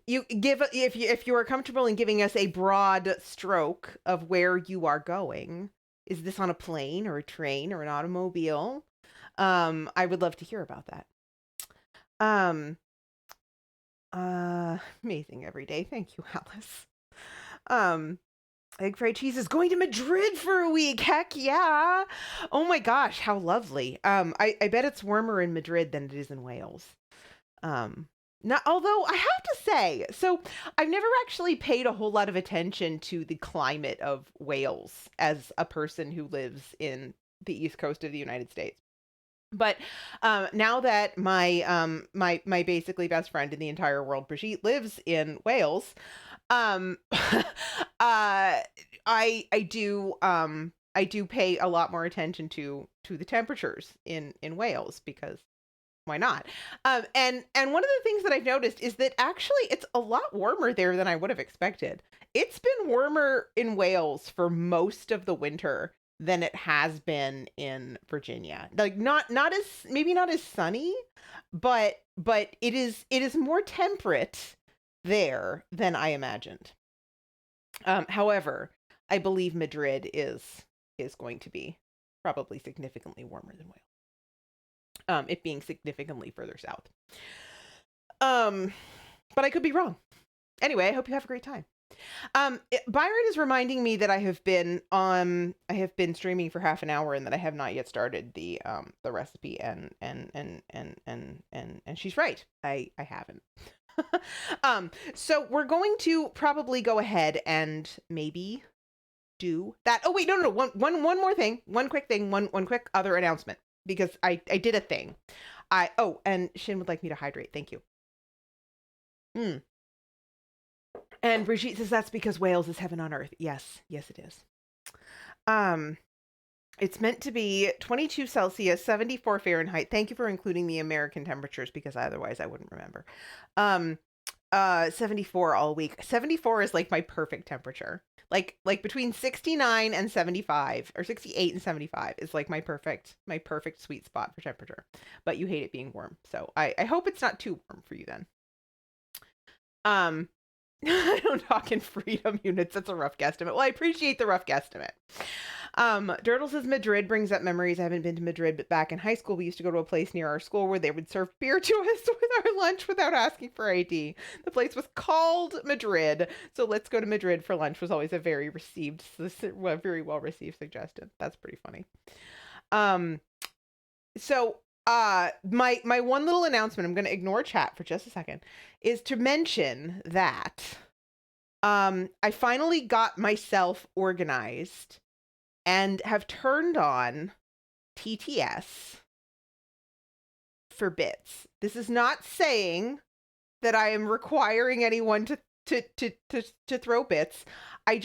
if you are comfortable in giving us a broad stroke of where you are going. Is this on a plane or a train or an automobile? I would love to hear about that. Amazing every day. Thank you, Alice. Egg fried cheese is going to Madrid for a week. Heck yeah. Oh my gosh, how lovely. I bet it's warmer in Madrid than it is in Wales. Not, although I have to say, so I've never actually paid a whole lot of attention to the climate of Wales as a person who lives in the East Coast of the United States. But now that my basically best friend in the entire world, Brigitte, lives in Wales, I do pay a lot more attention to the temperatures in Wales, because why not? And one of the things that I've noticed is that actually it's a lot warmer there than I would have expected. It's been warmer in Wales for most of the winter than it has been in Virginia. Like not as, maybe not as sunny, but it is more temperate there than I imagined. However, I believe Madrid is going to be probably significantly warmer than Wales. It being significantly further south. But I could be wrong. Anyway, I hope you have a great time. Byron is reminding me that I have been streaming for half an hour and that I have not yet started the recipe, and she's right. I haven't. So we're going to probably go ahead and maybe do that. Oh wait, no. One more thing. One quick thing. One quick other announcement, because I did a thing. And Shin would like me to hydrate. Thank you. And Brigitte says that's because Wales is heaven on earth. Yes, it is. It's meant to be 22 Celsius, 74 Fahrenheit. Thank you for including the American temperatures, because otherwise I wouldn't remember. 74 all week. 74 is like my perfect temperature. Like between 69 and 75, or 68 and 75 is like my perfect sweet spot for temperature. But you hate it being warm. So I hope it's not too warm for you then. I don't talk in freedom units. That's a rough guesstimate. Well, I appreciate the rough guesstimate. Dirtle says Madrid brings up memories. I haven't been to Madrid, but back in high school, we used to go to a place near our school where they would serve beer to us with our lunch without asking for ID. The place was called Madrid. So let's go to Madrid for lunch was always a very well received suggestion. That's pretty funny. So my one little announcement, I'm going to ignore chat for just a second, is to mention that I finally got myself organized and have turned on TTS for bits. This is not saying that I am requiring anyone to throw bits. I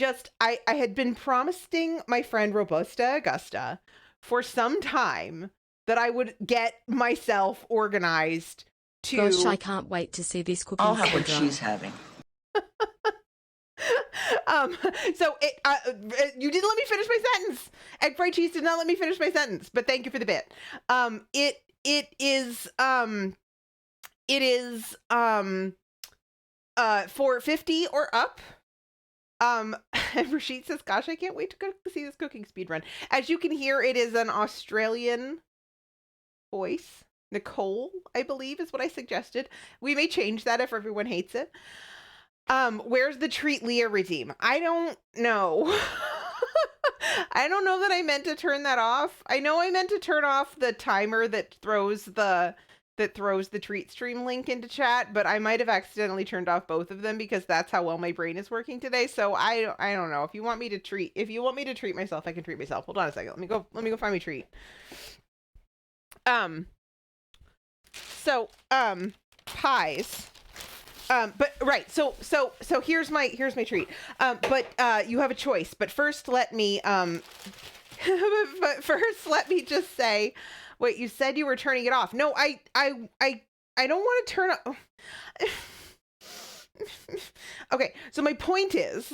had been promising my friend Robusta Augusta for some time that I would get myself organized to... Gosh, I can't wait to see this cooking. I'll have what she's having. So you didn't let me finish my sentence. Egg fried cheese did not let me finish my sentence, but thank you for the bit. It is for 50 or up. And Rashid says, gosh, I can't wait to see this cooking speed run. As you can hear, it is an Australian voice. Nicole, I believe, is what I suggested. We may change that if everyone hates it. Where's the treat Leah redeem? I don't know. I don't know that I meant to turn that off. I know I meant to turn off the timer that throws the treat stream link into chat, but I might have accidentally turned off both of them because that's how well my brain is working today. So I don't know. If you want me to treat myself, I can treat myself. Hold on a second. Let me go find my treat. Pies. But right. So here's my treat. But you have a choice. But first let me just say, wait, you said you were turning it off. No, I don't want to turn off. Okay. So my point is,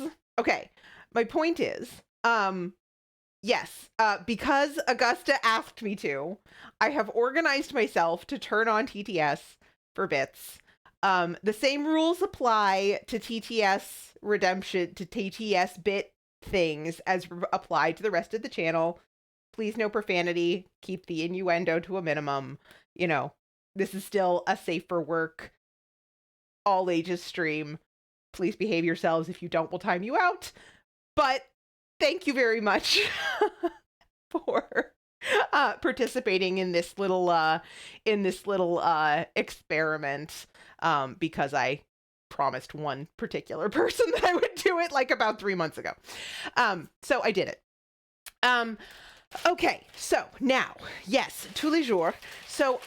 yes, because Augusta asked me to, I have organized myself to turn on TTS for bits. The same rules apply to TTS redemption, to TTS bit things as apply to the rest of the channel. Please no profanity. Keep the innuendo to a minimum. You know, this is still a safe for work, all ages stream. Please behave yourselves. If you don't, we'll time you out. But thank you very much for participating in this little experiment, because I promised one particular person that I would do it like about 3 months ago. So I did it. Okay, so now, yes, tous les jours. So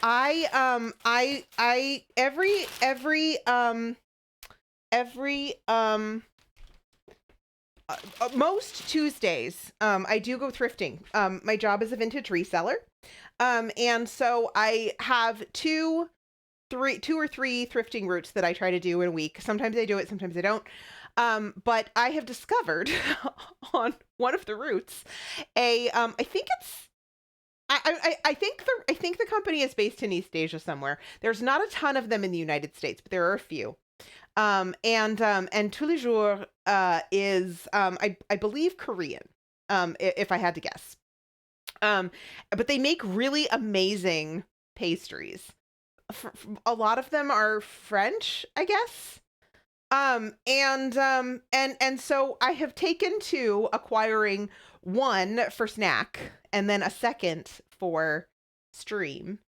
most Tuesdays, I do go thrifting. My job is a vintage reseller. And so I have two or three thrifting routes that I try to do in a week. Sometimes I do it, sometimes I don't. But I have discovered on one of the routes I think the company is based in East Asia somewhere. There's not a ton of them in the United States, but there are a few. And tous les jours is I believe Korean, if I had to guess. But they make really amazing pastries. A lot of them are French, I guess. And so I have taken to acquiring one for snack and then a second for stream.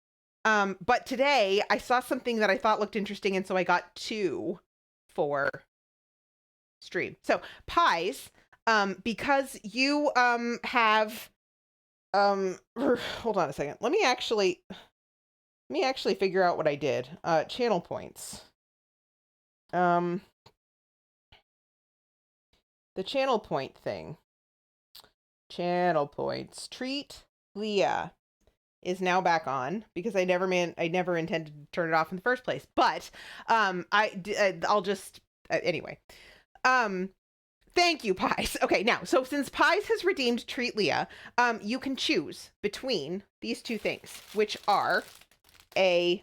But today I saw something that I thought looked interesting, and so I got two for stream. So pies, because you have hold on a second. Let me actually figure out what I did. Channel points. The channel point thing. Channel points. Treat Leah is now back on because I never intended to turn it off in the first place. But I'll just anyway. Thank you, Pies. Okay, now, so since Pies has redeemed Treat Leah, you can choose between these two things, which are a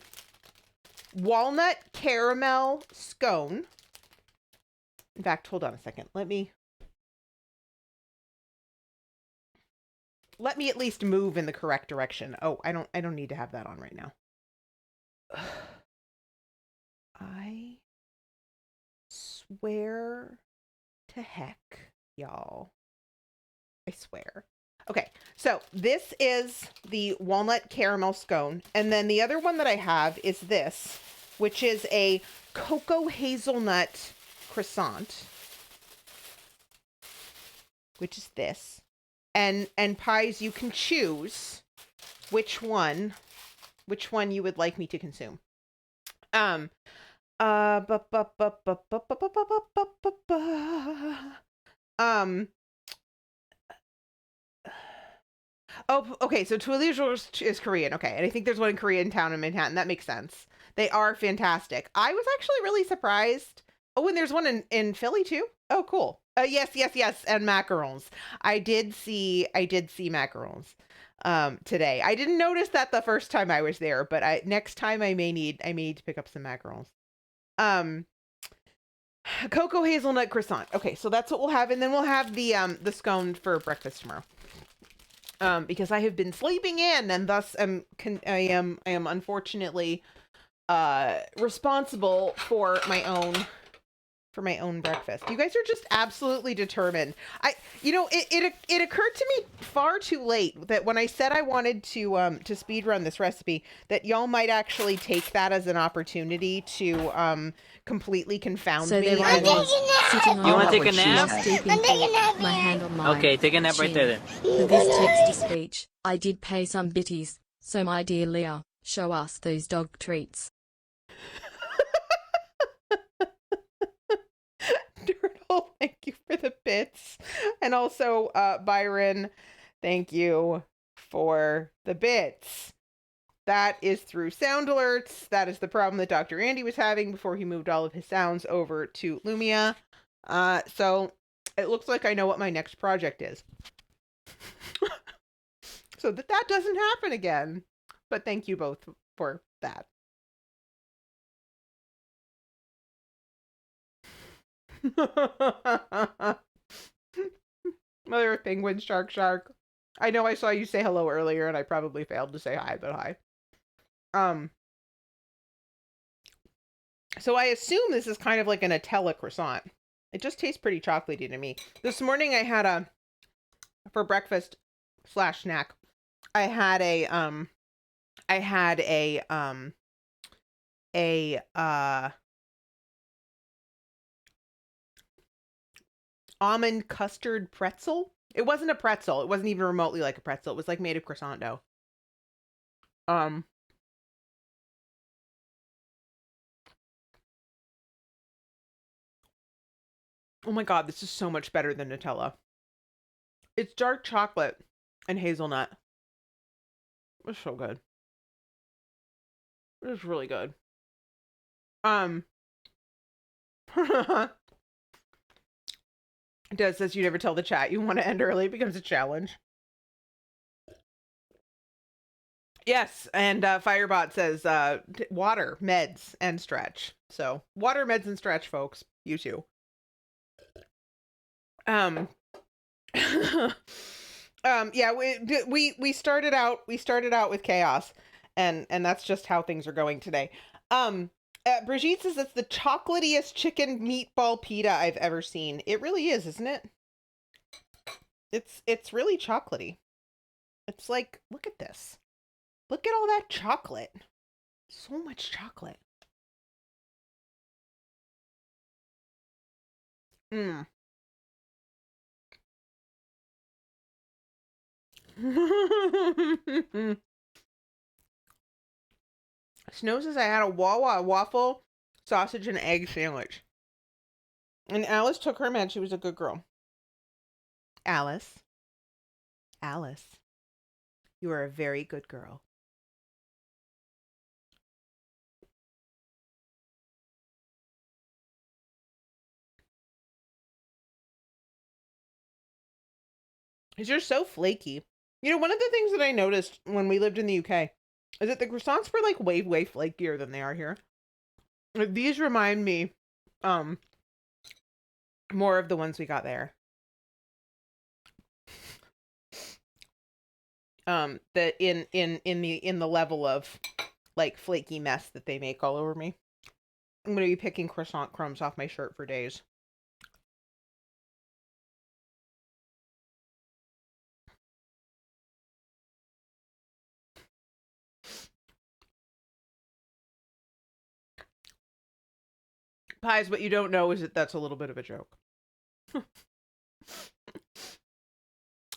walnut caramel scone. In fact, hold on a second. Let me at least move in the correct direction. Oh, I don't need to have that on right now. I swear to heck, y'all. I swear. Okay, so this is the walnut caramel scone. And then the other one that I have is this, which is a cocoa hazelnut croissant, which is this. And Pies, you can choose which one you would like me to consume. Oh, okay, so tous les jours is Korean. Okay, and I think there's one in Koreatown in Manhattan. That makes sense. They are fantastic. I was actually really surprised. Oh, and there's one in Philly too. Oh, cool. Yes, and macarons. I did see macarons today. I didn't notice that the first time I was there, but next time I may need to pick up some macarons. Cocoa hazelnut croissant. Okay, so that's what we'll have, and then we'll have the scone for breakfast tomorrow. Because I have been sleeping in, and thus I am unfortunately responsible for my own breakfast. You guys are just absolutely determined. It occurred to me far too late that when I said I wanted to speedrun this recipe, that y'all might actually take that as an opportunity to completely confound So me. there I was, sitting on You wanna my take a couch, nap? lost deep in thought, my hand on mine. Okay, take a nap right there then. For this text-to-speech, I did pay some bitties, so my dear Leah, show us those dog treats. Turtle, thank you for the bits. And also, Byron, thank you for the bits. That is through sound alerts. That is the problem that Dr. Andy was having before he moved all of his sounds over to Lumia. So it looks like I know what my next project is. So that doesn't happen again. But thank you both for that. Mother of penguin, shark. I know I saw you say hello earlier and I probably failed to say hi, but hi. So I assume this is kind of like a Nutella croissant. It just tastes pretty chocolatey to me. This morning I had for breakfast / snack, I had a almond custard pretzel. It wasn't a pretzel. It wasn't even remotely like a pretzel. It was like made of croissant dough. Oh my God, this is so much better than Nutella. It's dark chocolate and hazelnut. It's so good. It's really good. Des says you never tell the chat you want to end early. It becomes a challenge. Yes, and Firebot says water, meds, and stretch. So water, meds, and stretch, folks. You too. Yeah, we started out with chaos, and that's just how things are going today. Brigitte says it's the chocolatiest chicken meatball pita I've ever seen. It really is, isn't it? It's really chocolatey. It's like, look at this. Look at all that chocolate. So much chocolate. Snow says I had a Wawa waffle, sausage, and egg sandwich. And Alice took her med. She was a good girl. Alice, you are a very good girl. You're so flaky. You know, one of the things that I noticed when we lived in the UK is that the croissants were like way, way flakier than they are here. These remind me more of the ones we got there. That in the level of like flaky mess that they make all over me. I'm gonna be picking croissant crumbs off my shirt for days. Pies, what you don't know is that that's a little bit of a joke.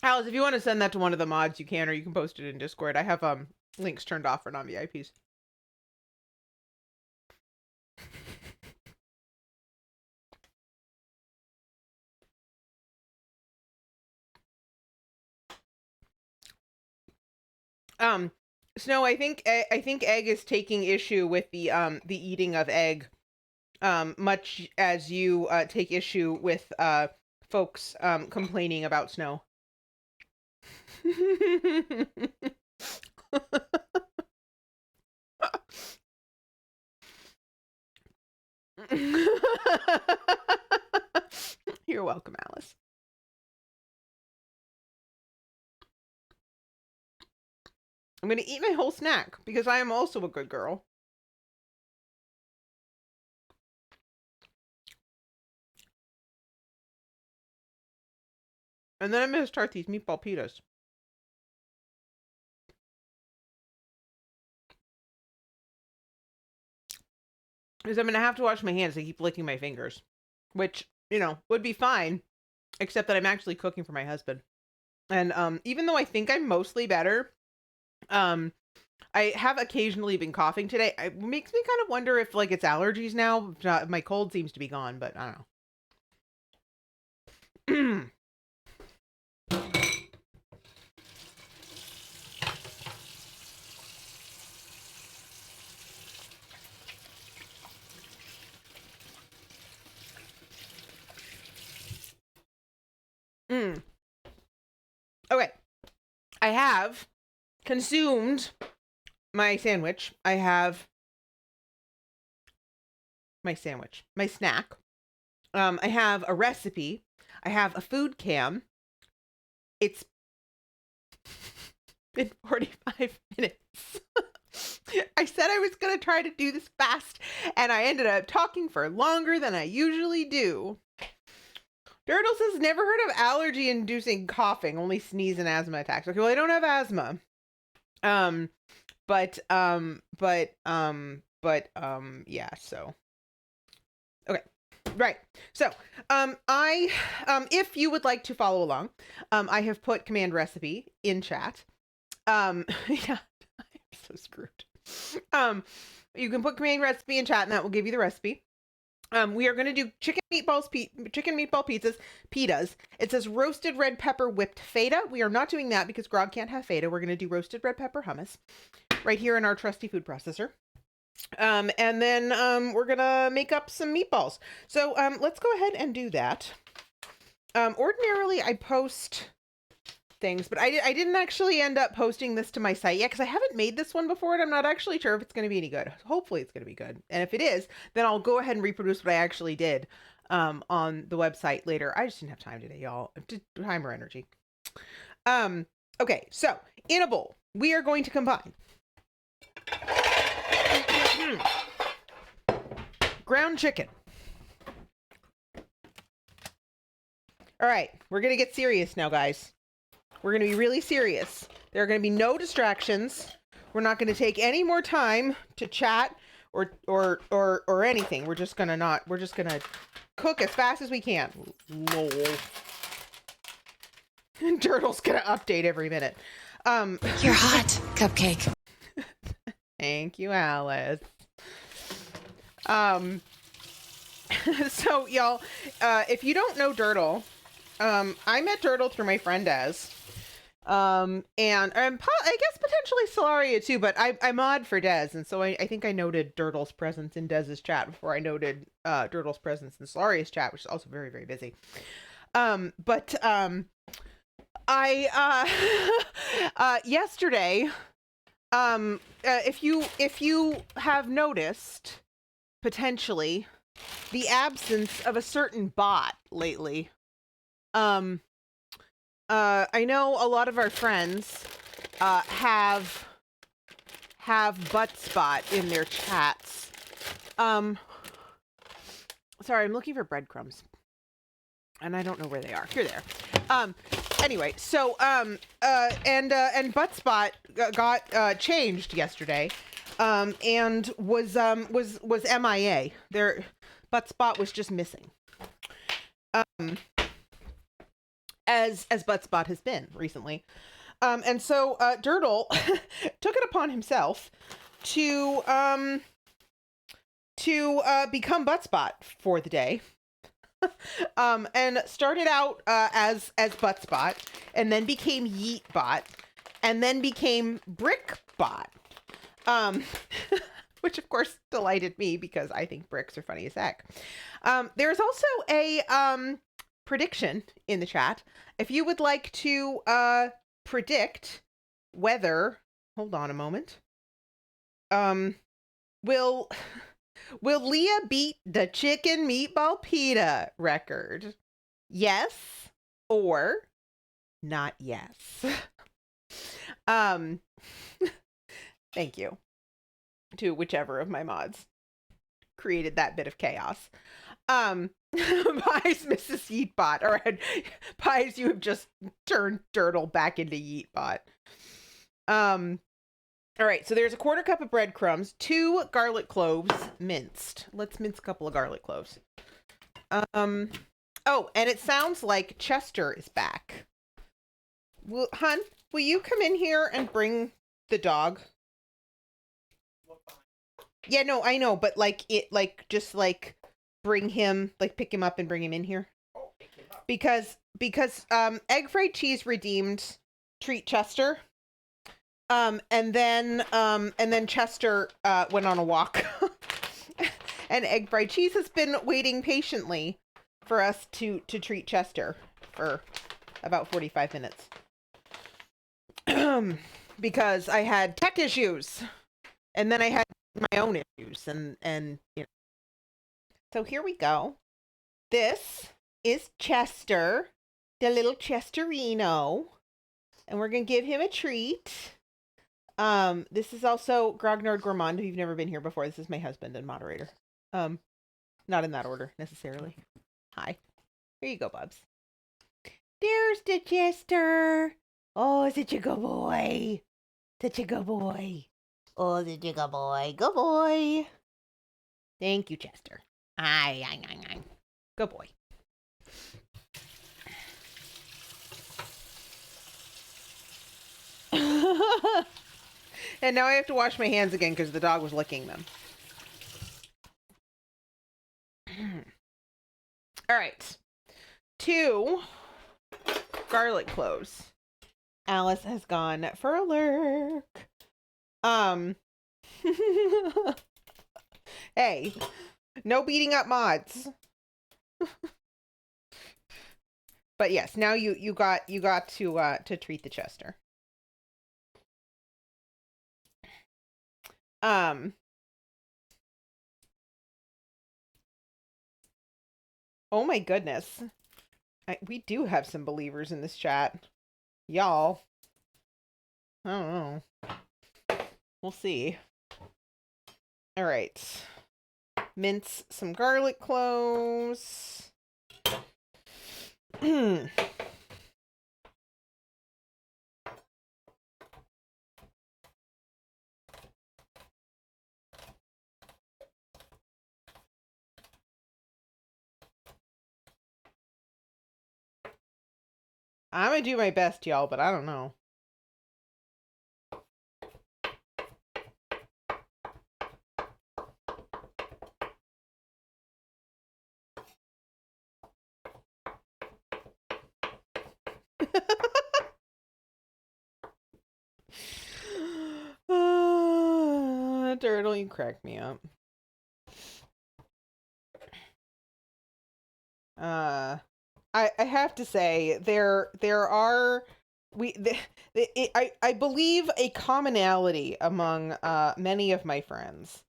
Alice, if you want to send that to one of the mods, you can, or you can post it in Discord. I have links turned off for non-VIPs. Snow, I think Egg is taking issue with the eating of egg, much as you take issue with folks complaining about Snow. You're welcome, Alice. I'm going to eat my whole snack because I am also a good girl. And then I'm going to start these meatball pitas. Because I'm going to have to wash my hands. I keep licking my fingers. Which, you know, would be fine. Except that I'm actually cooking for my husband. And even though I think I'm mostly better, I have occasionally been coughing today. It makes me kind of wonder if, like, it's allergies now. My cold seems to be gone, but I don't know. Okay. I have consumed my sandwich. I have my sandwich, my snack. I have a recipe. I have a food cam. It's been 45 minutes. I said I was going to try to do this fast, and I ended up talking for longer than I usually do. Turtles has never heard of allergy-inducing coughing, only sneeze and asthma attacks. Okay, well, I don't have asthma. Yeah, so. Okay. Right. So, if you would like to follow along, I have put command recipe in chat. Yeah, I'm so screwed. You can put command recipe in chat, and that will give you the recipe. We are going to do chicken meatball pitas. It says roasted red pepper whipped feta. We are not doing that because Grog can't have feta. We're going to do roasted red pepper hummus right here in our trusty food processor. And then we're going to make up some meatballs. So let's go ahead and do that. Ordinarily, I post things, but I didn't actually end up posting this to my site yet because I haven't made this one before and I'm not actually sure if it's going to be any good. Hopefully it's going to be good. And if it is, then I'll go ahead and reproduce what I actually did on the website later. I just didn't have time today, y'all. Time or energy. Okay, so in a bowl, we are going to combine ground chicken. All right, we're going to get serious now, guys. We're going to be really serious. There are going to be no distractions. We're not going to take any more time to chat or anything. We're just going to cook as fast as we can. Lol. Turtle's going to update every minute. You're hot, Cupcake. Thank you, Alice. So y'all, if you don't know Dirtle, I met Dirtle through my friend Des. And I guess potentially Solaria too, but I mod for Des, and so I think I noted Dirtle's presence in Des's chat before I noted Dirtle's presence in Solaria's chat, which is also very, very busy. Yesterday, if you have noticed potentially the absence of a certain bot lately, I know a lot of our friends have butt spot in their chats. Sorry, I'm looking for breadcrumbs, and I don't know where they are. Here they are. Anyway, so and butt spot got changed yesterday, and was MIA. Their butt spot was just missing. As Buttspot has been recently. And so Dirtle took it upon himself to become Buttspot for the day. And started out as Buttspot, and then became Yeetbot, and then became Brickbot. Which of course delighted me because I think bricks are funny as heck. There's also a prediction in the chat. If you would like to predict whether, hold on a moment, will Leah beat the chicken meatball pita record? Yes or not yes? Thank you to whichever of my mods created that bit of chaos. Pies, Mrs. Yeetbot. All right, Pies, you have just turned Dirtle back into Yeetbot. All right, so there's a 1/4 cup of breadcrumbs, 2 garlic cloves minced. Let's mince a couple of garlic cloves. Oh, and it sounds like Chester is back. Hun, will you come in here and bring the dog? Yeah, no, I know, but just bring him, pick him up and bring him in here. Oh, pick him up. Because Egg Fried Cheese redeemed Treat Chester. And then Chester went on a walk. And Egg Fried Cheese has been waiting patiently for us to treat Chester for about 45 minutes. Because I had tech issues. And then I had my own issues, and you know. So here we go. This is Chester, the little Chesterino, and we're gonna give him a treat. This is also Grognard Gourmand, who you've never been here before. This is my husband and moderator. Not in that order necessarily. Hi. Here you go, Bubs. There's the Chester. Oh, such a good boy. Such a good boy. Oh, such a good boy. Good boy. Thank you, Chester. Aye. Good boy. And now I have to wash my hands again because the dog was licking them. All right. 2 garlic cloves. Alice has gone for a lurk. Hey, no beating up mods. But yes, now you got to treat the Chester. Oh my goodness. We do have some believers in this chat. Y'all. I don't know. We'll see. All right. Mince some garlic cloves. I'm gonna do my best, y'all, but I don't know. Turtle, you crack me up. I have to say there are I believe a commonality among many of my friends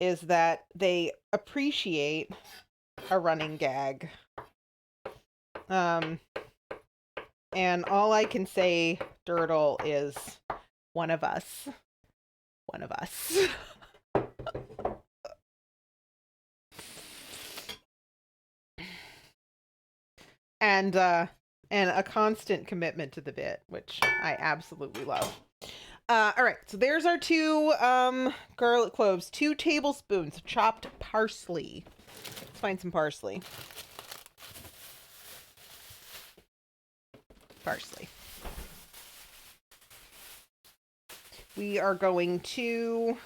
is that they appreciate a running gag. And all I can say, Dirtle, is one of us. One of us. And a constant commitment to the bit, which I absolutely love. All right, so there's our 2 garlic cloves, 2 tablespoons of chopped parsley. Let's find some parsley. Parsley. We are going to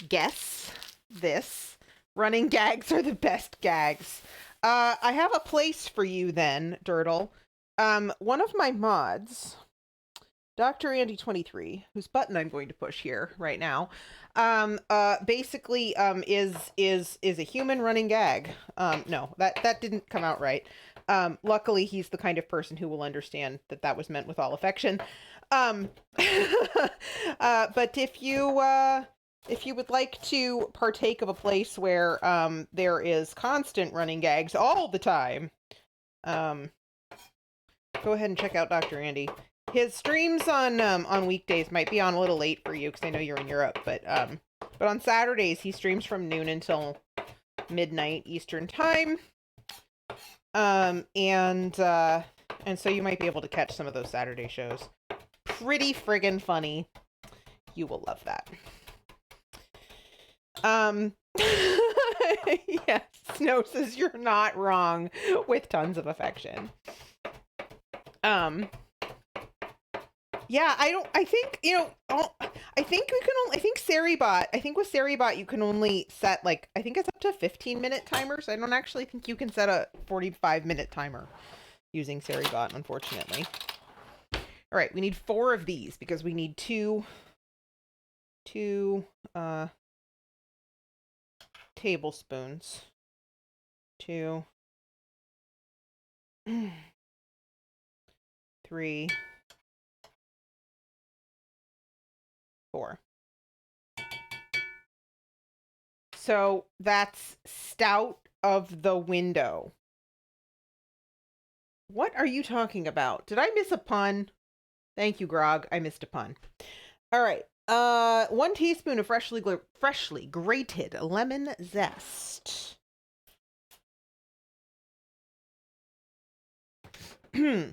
guess this. Running gags are the best gags. I have a place for you then, Dirtle. One of my mods, Dr. Andy 23, whose button I'm going to push here right now, basically is a human running gag. No, that didn't come out right. Luckily, he's the kind of person who will understand that was meant with all affection. But if you would like to partake of a place where there is constant running gags all the time, go ahead and check out Dr. Andy. His streams on weekdays might be on a little late for you because I know you're in Europe, but on Saturdays he streams from noon until midnight Eastern time. And so you might be able to catch some of those Saturday shows. Pretty friggin' funny. You will love that. Yes, Snow says you're not wrong with tons of affection. Yeah, I think Seribot, with Seribot you can only set I think it's up to a 15-minute timer, so I don't actually think you can set a 45-minute timer using Seribot, unfortunately. All right, we need 4 of these because we need two tablespoons. 2, 3, 4. So that's stout of the window. What are you talking about? Did I miss a pun? Thank you, Grog. I missed a pun. All right. 1 teaspoon of freshly grated lemon zest. All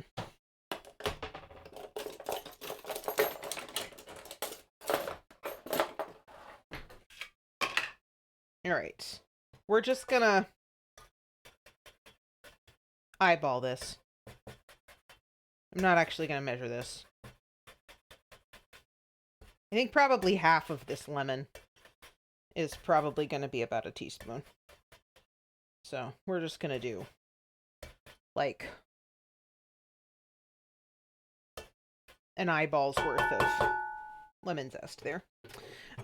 right. We're just gonna eyeball this. I'm not actually gonna measure this. I think probably half of this lemon is probably gonna be about a teaspoon. So we're just gonna do like an eyeball's worth of lemon zest there.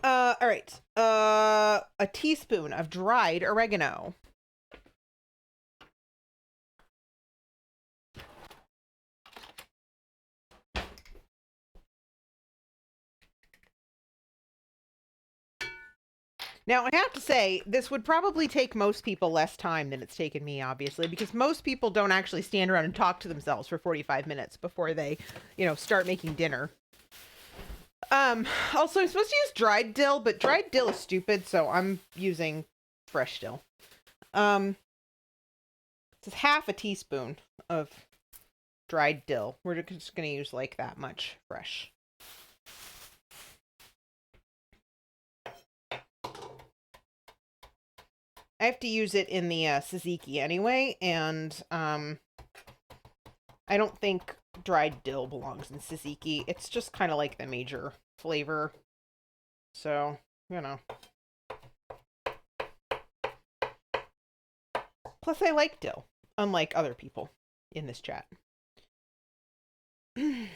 All right. A teaspoon of dried oregano. Now, I have to say, this would probably take most people less time than it's taken me, obviously, because most people don't actually stand around and talk to themselves for 45 minutes before they, start making dinner. Also, I'm supposed to use dried dill, but dried dill is stupid, so I'm using fresh dill. This is half a teaspoon of dried dill. We're just going to use like that much fresh. I have to use it in the tzatziki anyway, and I don't think dried dill belongs in tzatziki. It's just kind of like the major flavor. So, Plus, I like dill, unlike other people in this chat. And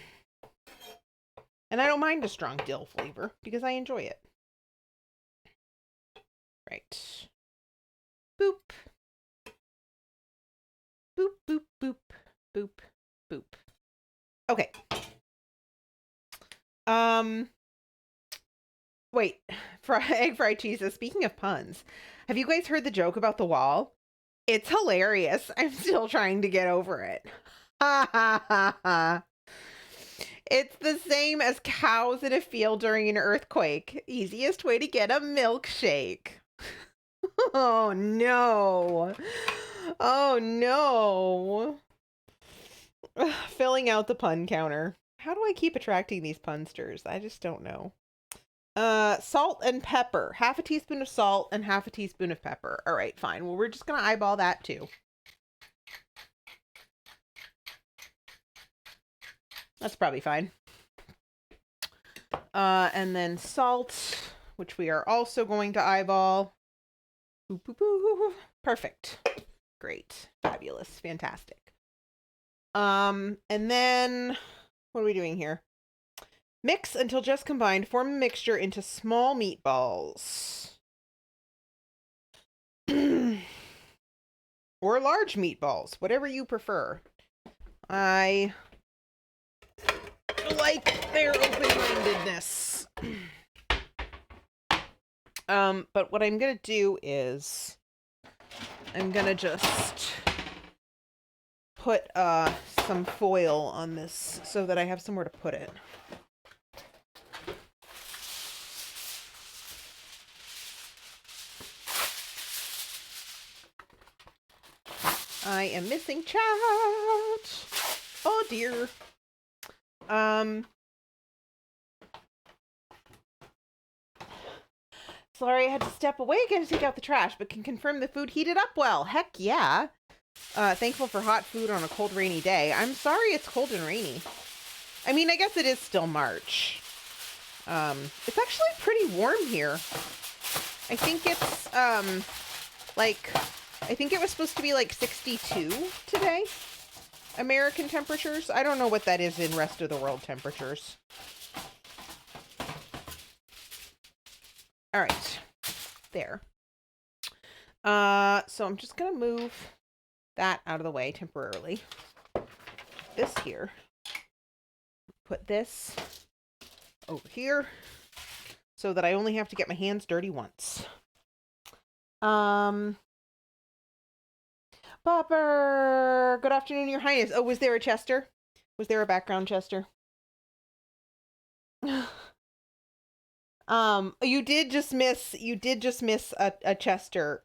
I don't mind a strong dill flavor because I enjoy it. Right. Boop. Boop, boop, boop, boop, boop. Okay. Wait. Egg fried cheese. Speaking of puns, have you guys heard the joke about the wall? It's hilarious. I'm still trying to get over it. Ha ha ha ha. It's the same as cows in a field during an earthquake. Easiest way to get a milkshake. Oh no. Oh no. Ugh, filling out the pun counter. How do I keep attracting these punsters? I just don't know. Salt and pepper. Half a teaspoon of salt and half a teaspoon of pepper. All right, fine. Well, we're just going to eyeball that too. That's probably fine. And then salt, which we are also going to eyeball. Boop, boop, boop. Perfect. Great. Fabulous. Fantastic. And then what are we doing here? Mix until just combined. Form a mixture into small meatballs. Or large meatballs, whatever you prefer. I like their open-mindedness. But what I'm gonna do is I'm gonna just put some foil on this so that I have somewhere to put it. I am missing chat. Oh dear. Sorry, I had to step away again to take out the trash, but can confirm the food heated up well. Heck yeah. Thankful for hot food on a cold, rainy day. I'm sorry it's cold and rainy. I mean, I guess it is still March. It's actually pretty warm here. I think it's, I think it was supposed to be like 62 today. American temperatures. I don't know what that is in rest of the world temperatures. All right. There. So I'm just going to move that out of the way temporarily. This here. Put this over here so that I only have to get my hands dirty once. Popper! Good afternoon, Your Highness. Oh, was there a Chester? Was there a background Chester? You did just miss a Chester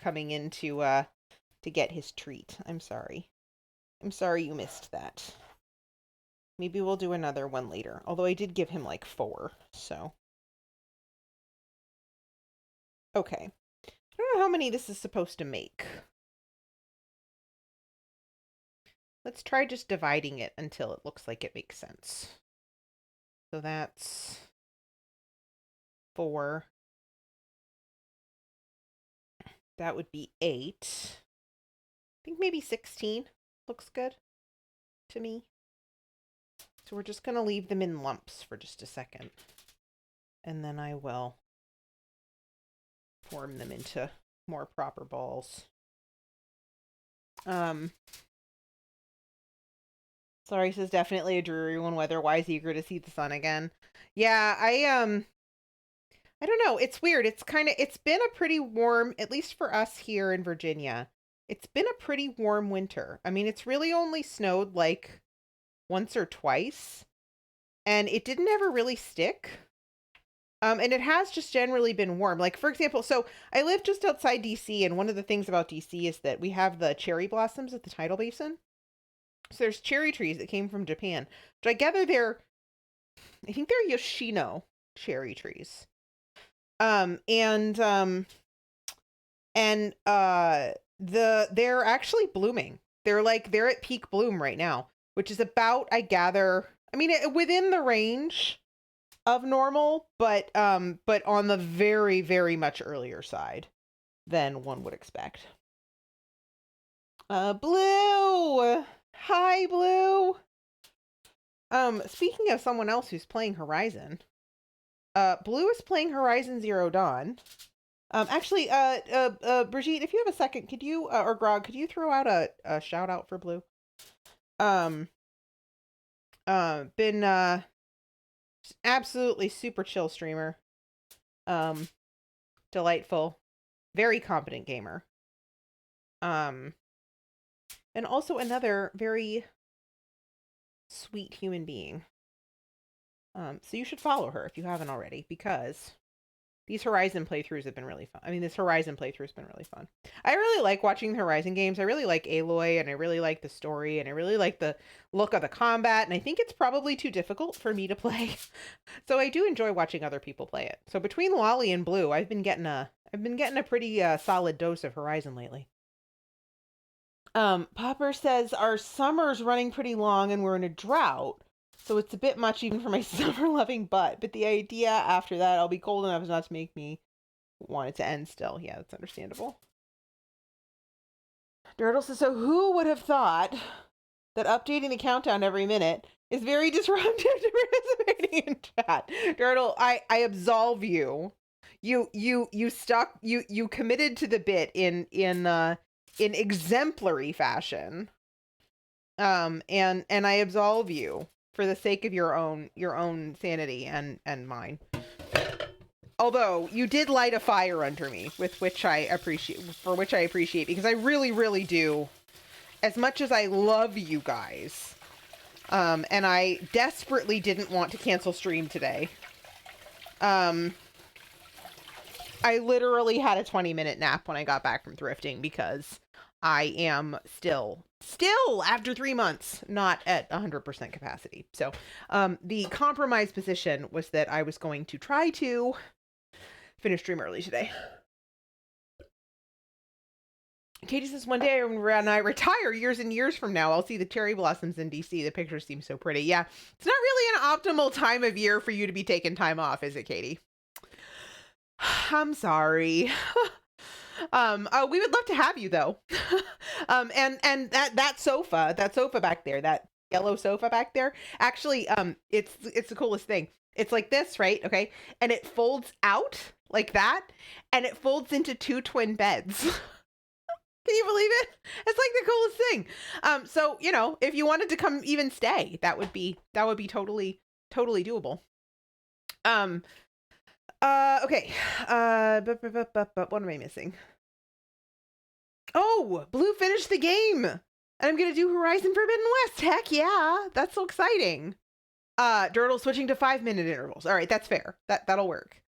coming in to get his treat. I'm sorry. I'm sorry you missed that. Maybe we'll do another one later. Although I did give him like 4, so. Okay. I don't know how many this is supposed to make. Let's try just dividing it until it looks like it makes sense. So that's 4. That would be 8. I think maybe 16 looks good to me. So we're just going to leave them in lumps for just a second. And then I will form them into more proper balls. Sorry, says definitely a dreary one weather-wise, eager to see the sun again. Yeah, I don't know. It's weird. It's been a pretty warm, at least for us here in Virginia. It's been a pretty warm winter. I mean, it's really only snowed like once or twice, and it didn't ever really stick. And it has just generally been warm. Like, for example, so I live just outside DC, and one of the things about DC is that we have the cherry blossoms at the tidal basin. So there's cherry trees that came from Japan, which I gather I think they're Yoshino cherry trees. They're actually blooming. They're at peak bloom right now, which is about, I gather, I mean, within the range of normal, but on the very, very much earlier side than one would expect. Blue! Hi, Blue! Speaking of someone else who's playing Horizon, Blue is playing Horizon Zero Dawn. Actually, Brigitte, if you have a second, could you, or Grog, could you throw out a shout out for Blue? Been, absolutely super chill streamer. Delightful, very competent gamer. And also another very sweet human being. So you should follow her if you haven't already, because these Horizon playthroughs have been really fun. I mean, this Horizon playthrough has been really fun. I really like watching the Horizon games. I really like Aloy, and I really like the story, and I really like the look of the combat, and I think it's probably too difficult for me to play. So I do enjoy watching other people play it. So between Lolly and Blue, I've been getting a pretty solid dose of Horizon lately. Popper says our summer's running pretty long and we're in a drought. So it's a bit much even for my summer-loving butt. But the idea after that, I'll be cold enough as not to make me want it to end still. Yeah, that's understandable. Dirtle says, so who would have thought that updating the countdown every minute is very disruptive to participating in chat? Dirtle, I absolve you. You committed to the bit in exemplary fashion. And I absolve you for the sake of your own sanity and mine. Although you did light a fire under me, for which I appreciate, because I really, really do. As much as I love you guys, and I desperately didn't want to cancel stream today. I literally had a 20-minute nap when I got back from thrifting because I am still after 3 months, not at 100% capacity. So the compromise position was that I was going to try to finish stream early today. Katie says, one day when I retire years and years from now, I'll see the cherry blossoms in DC. The pictures seem so pretty. Yeah, it's not really an optimal time of year for you to be taking time off, is it, Katie? I'm sorry. We would love to have you though. And that sofa back there, that yellow sofa back there, actually, it's the coolest thing. It's like this, right? Okay. And it folds out like that, and it folds into 2 twin beds. Can you believe it? It's like the coolest thing. So, you know, if you wanted to come even stay, that would be totally doable. Okay. But what am I missing? Oh, Blue finished the game. And I'm going to do Horizon Forbidden West. Heck yeah. That's so exciting. Dirtle switching to 5-minute intervals. All right, that's fair. That'll work.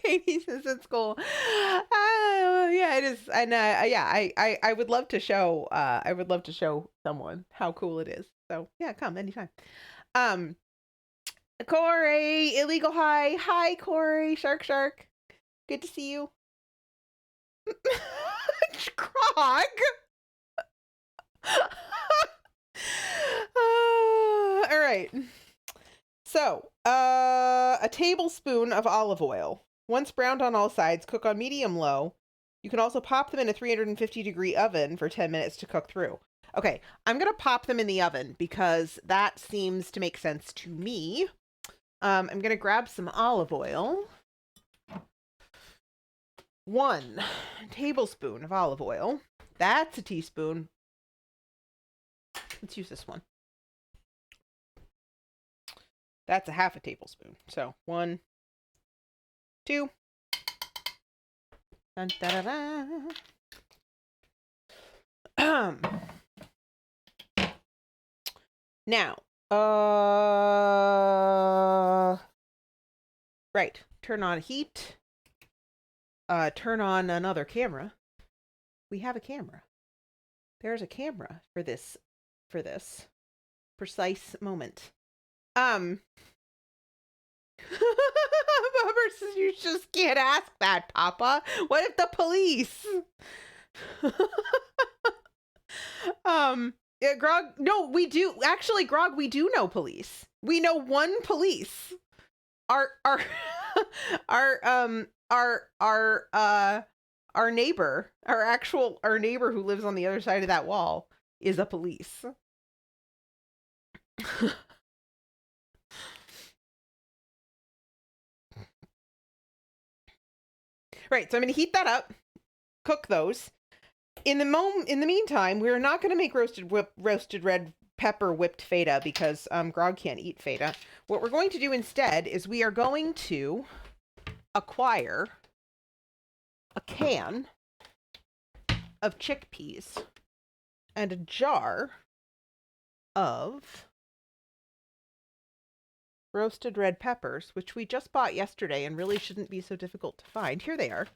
Katie says it's cool. Yeah, it is. And yeah, I would love to show someone how cool it is. So yeah, come anytime. Corey, illegal high. Hi, Corey. Shark. Good to see you. Krog. All right. So, a tablespoon of olive oil. Once browned on all sides, cook on medium-low. You can also pop them in a 350-degree oven for 10 minutes to cook through. Okay, I'm going to pop them in the oven because that seems to make sense to me. I'm going to grab some olive oil. 1 tablespoon of olive oil. That's a teaspoon. Let's use this one. That's a half a tablespoon. So 1, 2. Dun, da, da, da. Now, right. Turn on heat. Turn on another camera. We have a camera. There's a camera for this precise moment. Bubber says you just can't ask that, Papa. What if the police? Yeah, Grog. No, we do actually, Grog. We do know police. We know one police. Our neighbor, our neighbor who lives on the other side of that wall is a police. Right, so I'm going to heat that up, cook those. In the meantime, we're not going to make roasted red pepper whipped feta because Grog can't eat feta. What we're going to do instead is we are going to acquire a can of chickpeas and a jar of roasted red peppers, which we just bought yesterday and really shouldn't be so difficult to find. Here they are.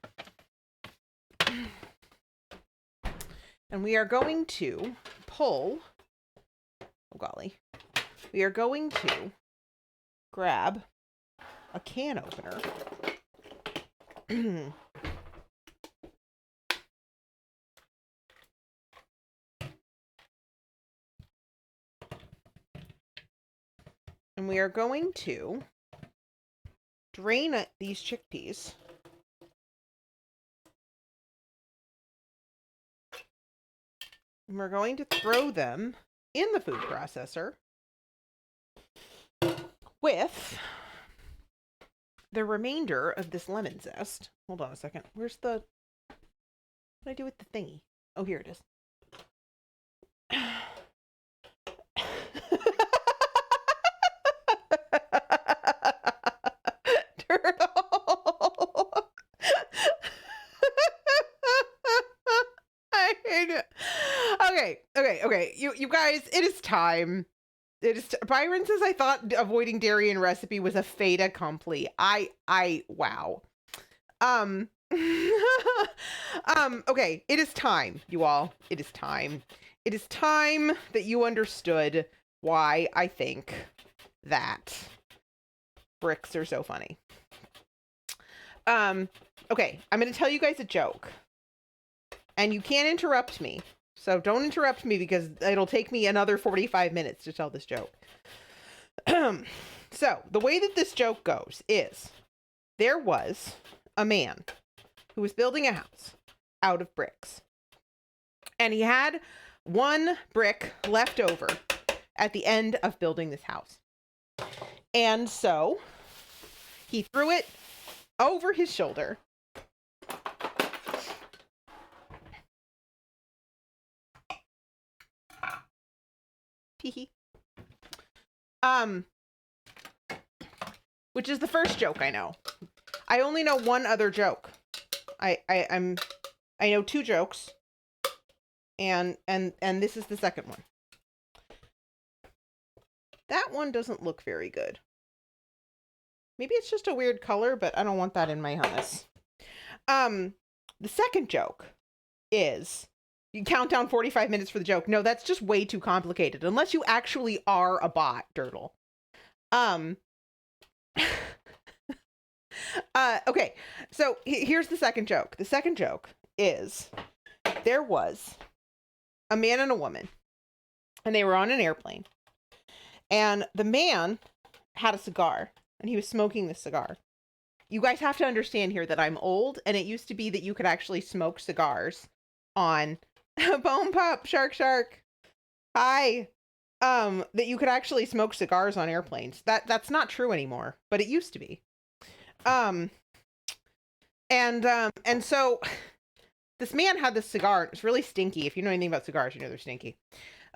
And we are going to pull, oh golly, we are going to grab a can opener. And we are going to drain these chickpeas. And we're going to throw them in the food processor with the remainder of this lemon zest. Hold on a second. Where's the... What did I do with the thingy? Oh, here it is. Turtle. I hate it. Okay. You guys, it is time. Byron says I thought avoiding dairy and recipe was a fait accompli. Wow. Okay, it is time, you all. It is time. It is time that you understood why I think that bricks are so funny. Okay, I'm going to tell you guys a joke. And you can't interrupt me. So don't interrupt me because it'll take me another 45 minutes to tell this joke. So the way that this joke goes is there was a man who was building a house out of bricks. And he had one brick left over at the end of building this house. And so he threw it over his shoulder. Which is the first joke I know. I only know one other joke. I know 2 jokes, and this is the second one. That one doesn't look very good. Maybe it's just a weird color, but I don't want that in my hummus. The second joke is you count down 45 minutes for the joke. No, that's just way too complicated. Unless you actually are a bot, Dirtle. Okay, so here's the second joke. The second joke is there was a man and a woman, and they were on an airplane. And the man had a cigar, and he was smoking the cigar. You guys have to understand here that I'm old, and it used to be that you could actually smoke cigars on Bone Pup, Shark. Hi. That you could actually smoke cigars on airplanes. That's not true anymore, but it used to be. And so this man had this cigar. It was really stinky. If you know anything about cigars, you know they're stinky.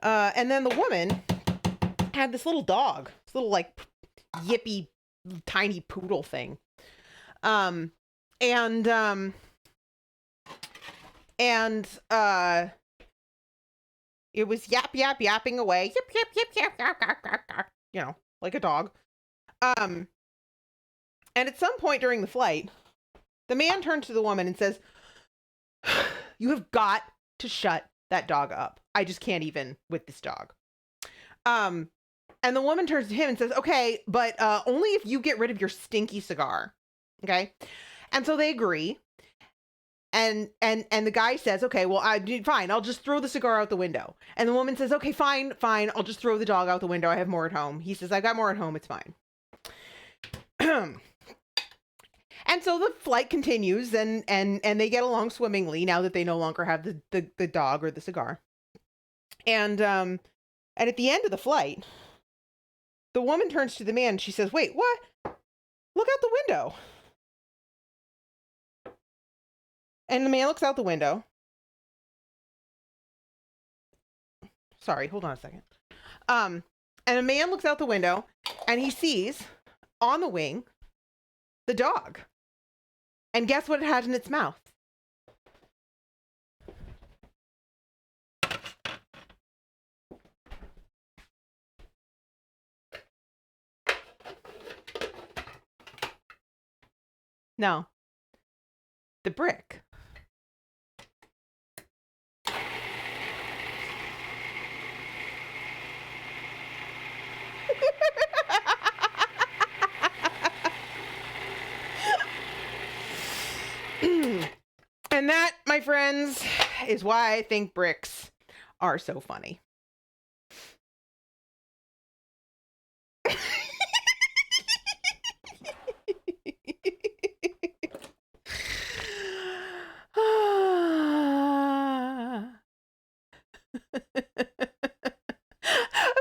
And then the woman had this little dog, this little like yippy tiny poodle thing. It was yapping away, yap, you know, like a dog. And at some point during the flight, the man turns to the woman and says, "You have got to shut that dog up. I just can't even with this dog." And the woman turns to him and says, "Okay, but only if you get rid of your stinky cigar." Okay. And so they agree. And the guy says, "Okay, well, fine. I'll just throw the cigar out the window." And the woman says, "Okay, fine. I'll just throw the dog out the window. I have more at home." He says, "I got more at home. It's fine." And so the flight continues, and they get along swimmingly now that they no longer have the dog or the cigar. And at the end of the flight, the woman turns to the man and she says, "Wait, what? Look out the window." And the man looks out the window. Sorry, hold on a second. And a man looks out the window and he sees on the wing the dog. And guess what it had in its mouth? No. The brick. And that, my friends, is why I think bricks are so funny.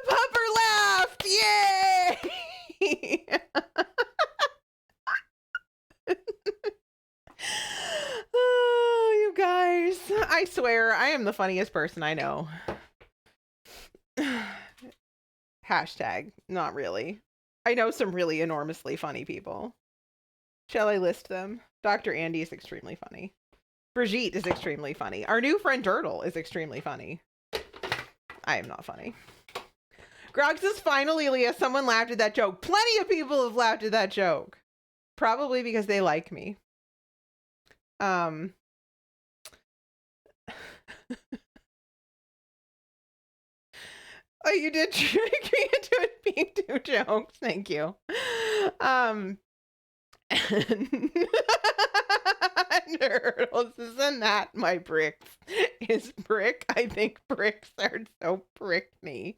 Pupper laughed! Yay! Oh, you guys. I swear, I am the funniest person I know. Hashtag, not really. I know some really enormously funny people. Shall I list them? Dr. Andy is extremely funny. Brigitte is extremely funny. Our new friend Turtle is extremely funny. I am not funny. Grog says, "Finally, Leah, someone laughed at that joke." Plenty of people have laughed at that joke. Probably because they like me. Oh, you did trick me into it being 2 jokes. Thank you. Nerdles, isn't that my bricks? Is brick? I think bricks are so prickly.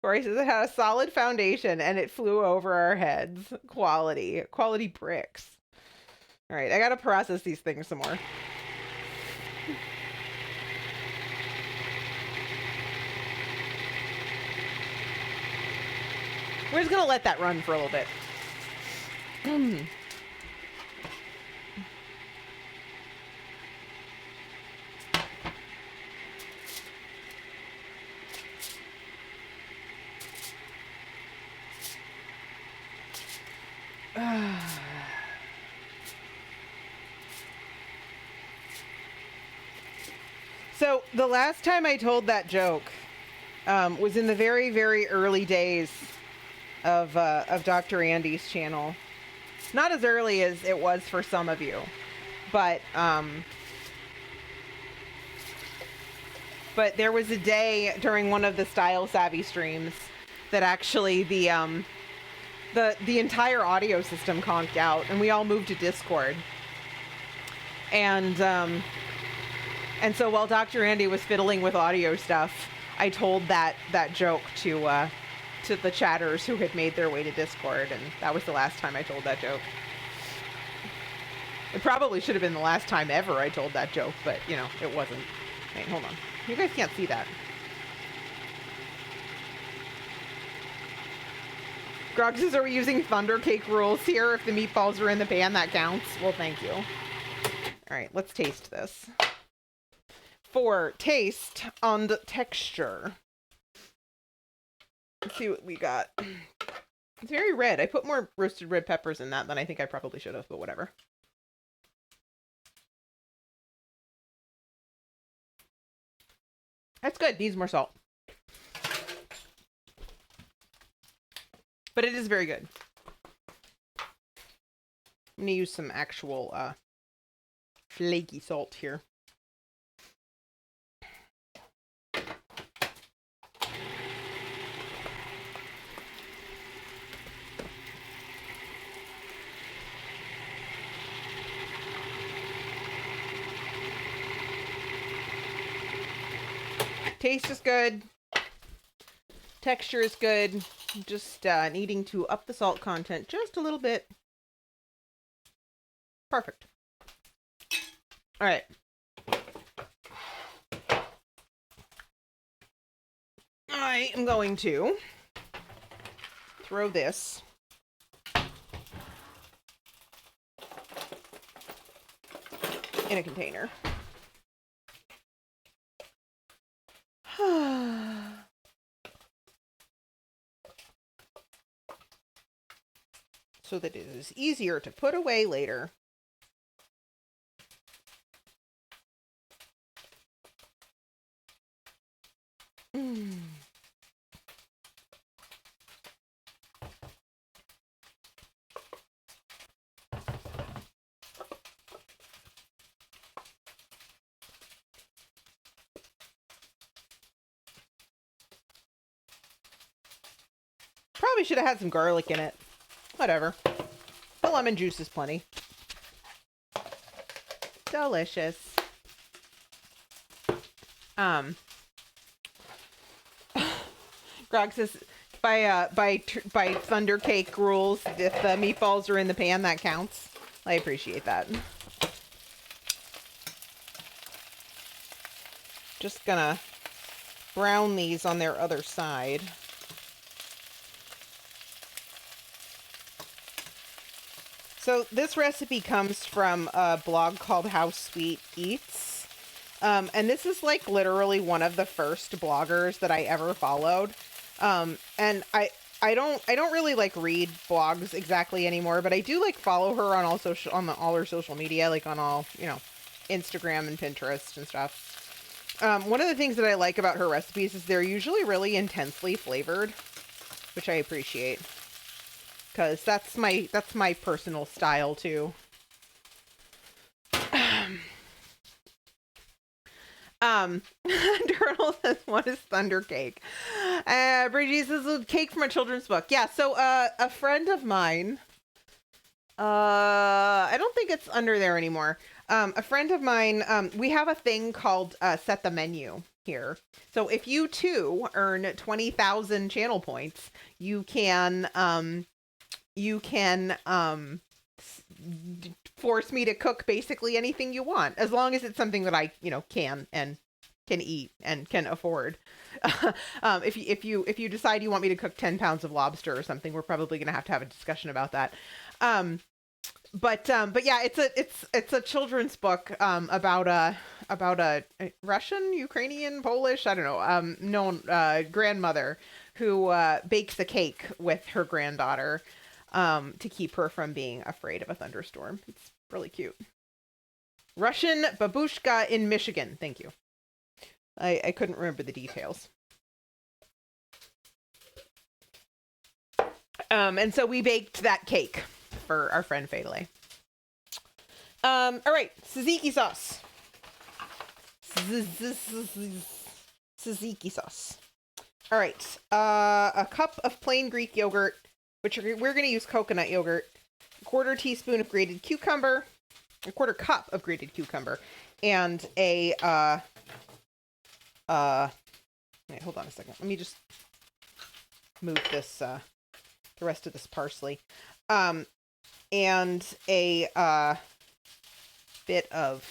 Corey says it had a solid foundation and it flew over our heads. Quality bricks. All right, I gotta process these things some more. We're just gonna let that run for a little bit. So the last time I told that joke was in the very, very early days of Dr. Andy's channel. Not as early as it was for some of you, but there was a day during one of the Style Savvy streams that actually the entire audio system conked out, and we all moved to Discord. And so while Dr. Andy was fiddling with audio stuff, I told that joke to the chatters who had made their way to Discord, and that was the last time I told that joke. It probably should have been the last time ever I told that joke, but, you know, it wasn't. Wait, hold on. You guys can't see that. Grog says, are we using Thunder Cake rules here? If the meatballs are in the pan, that counts. Well, thank you. All right, let's taste this. For taste and texture. Let's see what we got. It's very red. I put more roasted red peppers in that than I think I probably should have, but whatever. That's good. Needs more salt. But it is very good. I'm going to use some actual flaky salt here. Taste is good. Texture is good. Just needing to up the salt content just a little bit. Perfect. All right. I am going to throw this in a container. So that it is easier to put away later. Probably should have had some garlic in it. Whatever. The lemon juice is plenty. Delicious. Grog says by Thunder Cake rules, if the meatballs are in the pan, that counts. I appreciate that. Just gonna brown these on their other side. So this recipe comes from a blog called How Sweet Eats. And this is like literally one of the first bloggers that I ever followed. And I don't really like read blogs exactly anymore, but I do like follow her on all her social media, like on all, you know, Instagram and Pinterest and stuff. One of the things that I like about her recipes is they're usually really intensely flavored, which I appreciate. Because that's my personal style too. Turtle says, what is Thunder Cake? Bridgie says, a cake from a children's book. Yeah, so a friend of mine, I don't think it's under there anymore. A friend of mine, we have a thing called Set the Menu here. So if you too earn 20,000 channel points, you can force me to cook basically anything you want, as long as it's something that I, you know, can eat and can afford. If you decide you want me to cook 10 pounds of lobster or something, we're probably going to have a discussion about that. But yeah, it's a children's book about a Russian, Ukrainian, Polish, I don't know, known grandmother who bakes a cake with her granddaughter to keep her from being afraid of a thunderstorm. It's really cute. Russian babushka in Michigan. Thank you. I couldn't remember the details. And so we baked that cake for our friend Fadele. All right, tzatziki sauce. Tzatziki sauce. All right, a cup of plain Greek yogurt, which we're going to use coconut yogurt. A quarter teaspoon of grated cucumber, a quarter cup of grated cucumber, and a wait, hold on a second. Let me just move this the rest of this parsley. And a bit of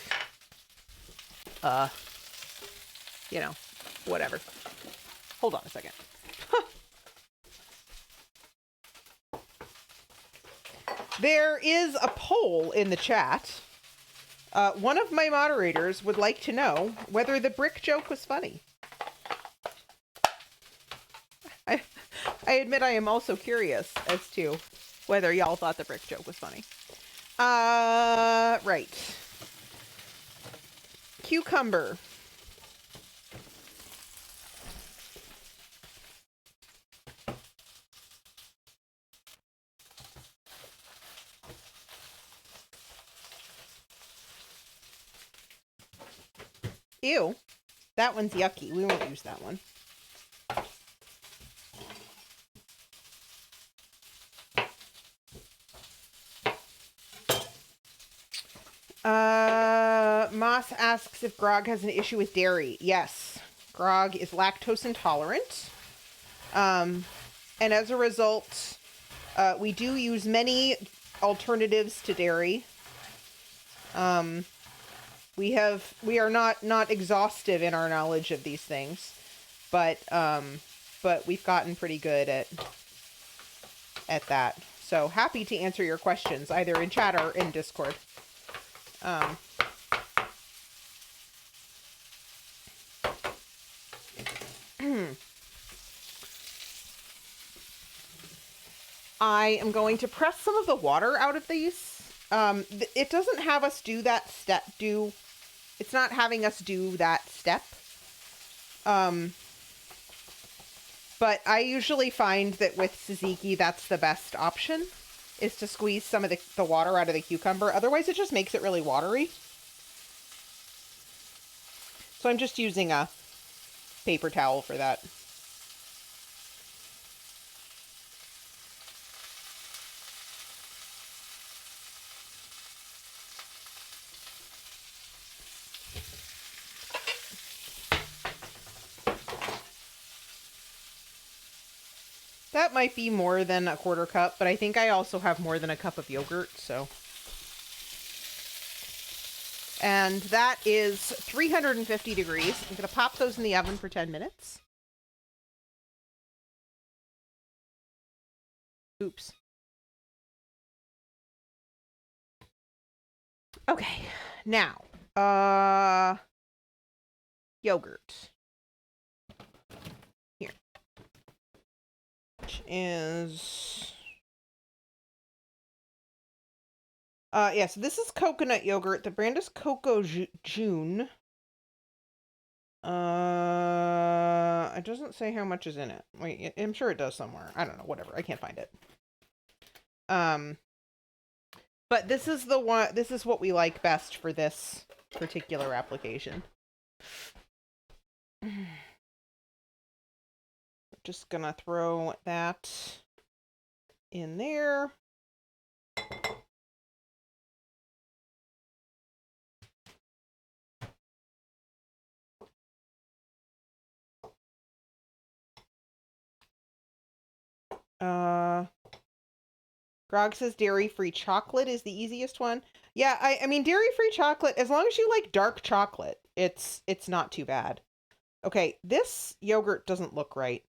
you know, whatever. Hold on a second. There is a poll in the chat. One of my moderators would like to know whether the brick joke was funny. I admit I am also curious as to whether y'all thought the brick joke was funny. Right. Cucumber. Ew. That one's yucky. We won't use that one. Moss asks if Grog has an issue with dairy. Yes. Grog is lactose intolerant. And as a result, we do use many alternatives to dairy. We are not exhaustive in our knowledge of these things, but we've gotten pretty good at that. So happy to answer your questions either in chat or in Discord. I am going to press some of the water out of these. It doesn't have us do that step. It's not having us do that step. But I usually find that with tzatziki, that's the best option, is to squeeze some of the water out of the cucumber. Otherwise, it just makes it really watery. So I'm just using a paper towel for that. That might be more than a quarter cup, but I think I also have more than a cup of yogurt, so. And that is 350 degrees. I'm going to pop those in the oven for 10 minutes. Oops. Okay, now, yogurt. Here. Which is, yeah, so this is coconut yogurt. The brand is Coco June. It doesn't say how much is in it. Wait, I'm sure it does somewhere. I don't know, whatever. I can't find it. But this is the one, this is what we like best for this particular application. Just gonna throw that in there. Grog says dairy-free chocolate is the easiest one. Yeah, I mean dairy-free chocolate, as long as you like dark chocolate, it's not too bad. Okay, this yogurt doesn't look right.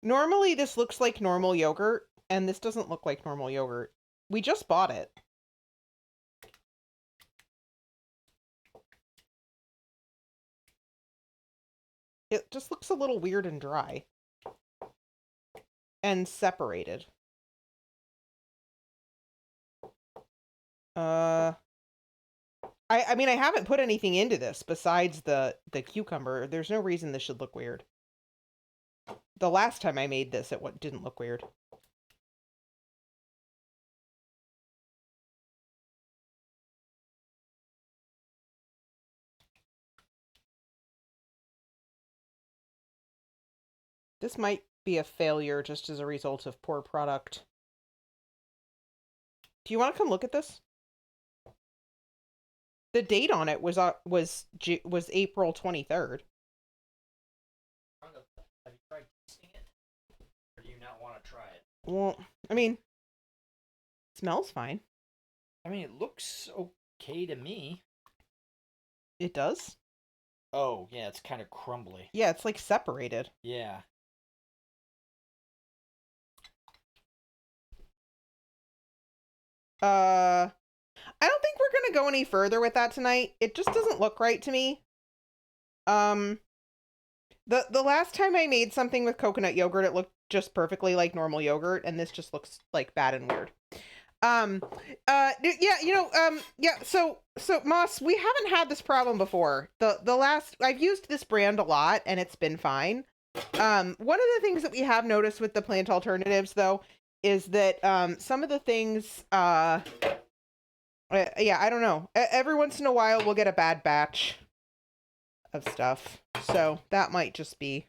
Normally this looks like normal yogurt, and this doesn't look like normal yogurt. We just bought it. It just looks a little weird and dry. and separated. I mean, I haven't put anything into this besides the cucumber. There's no reason this should look weird. The last time I made this, it didn't look weird. This might be a failure just as a result of poor product. Do you want to come look at this? The date on it was April 23rd. Have you tried tasting it? Or do you not want to try it? Well, I mean, it smells fine. I mean, it looks okay to me. It does? Oh, yeah, it's kind of crumbly. Yeah, it's like separated. Yeah. I don't think we're gonna go any further with that tonight. It just doesn't look right to me. The last time I made something with coconut yogurt, it looked just perfectly like normal yogurt, and this just looks like bad and weird. So Moss, we haven't had this problem before. I've used this brand a lot and it's been fine. One of the things that we have noticed with the plant alternatives though is that some of the things I don't know. Every once in a while we'll get a bad batch of stuff. So that might just be,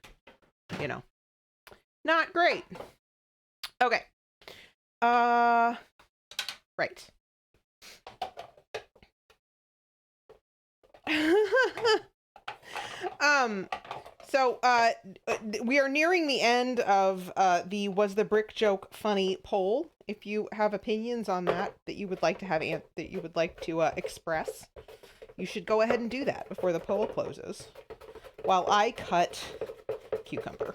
not great. Okay. Right. We are nearing the end of the Was the Brick Joke Funny poll. If you have opinions on that you would like to express, you should go ahead and do that before the poll closes while I cut cucumber.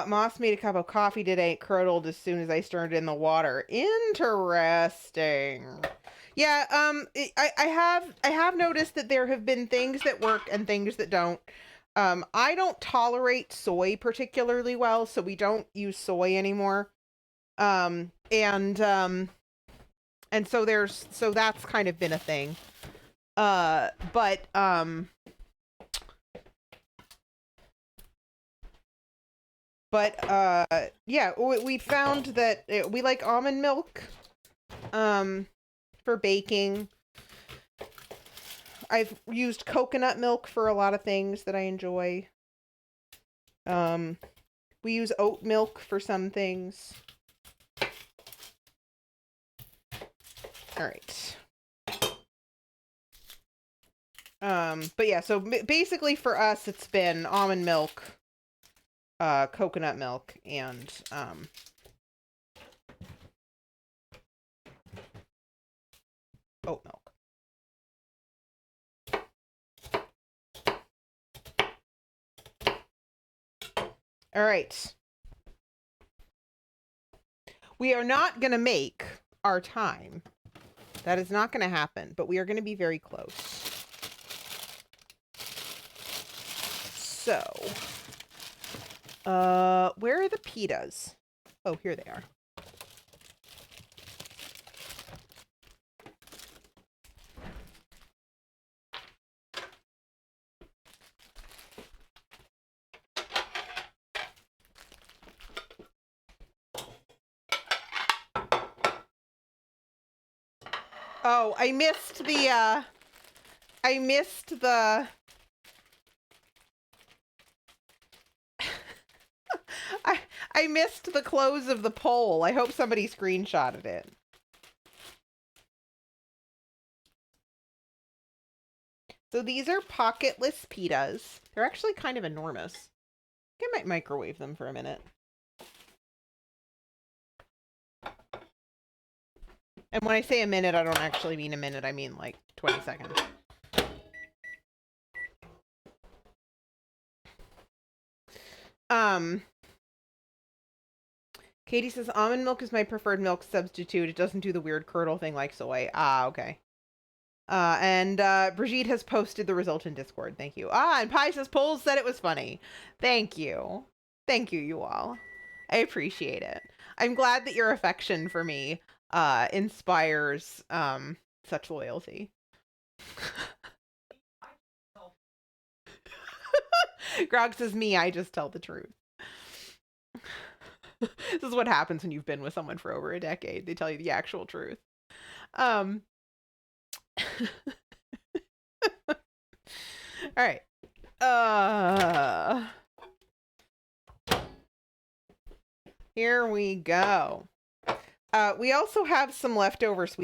Moss made a cup of coffee today. It curdled as soon as I stirred it in the water. Interesting. Yeah, I have noticed that there have been things that work and things that don't. I don't tolerate soy particularly well, so we don't use soy anymore. And so that's kind of been a thing. Yeah, we found that we like almond milk for baking. I've used coconut milk for a lot of things that I enjoy. We use oat milk for some things. All right. But yeah, so basically for us, it's been almond milk, coconut milk, and oat milk. All right. We are not going to make our time. That is not going to happen, but we are going to be very close. So, where are the pitas? Oh, here they are. Oh, I missed the I missed the close of the poll. I hope somebody screenshotted it. So these are pocketless pitas. They're actually kind of enormous. I think I might microwave them for a minute. And when I say a minute, I don't actually mean a minute. I mean like 20 seconds. Katie says almond milk is my preferred milk substitute. It doesn't do the weird curdle thing like soy. Ah, okay. And Brigitte has posted the result in Discord. Thank you. And Pi says polls said it was funny. Thank you. Thank you, you all. I appreciate it. I'm glad that your affection for me inspires such loyalty. Grog says, me, I just tell the truth. This is what happens when you've been with someone for over a decade. They tell you the actual truth. All right. Here we go. We also have some leftover sweet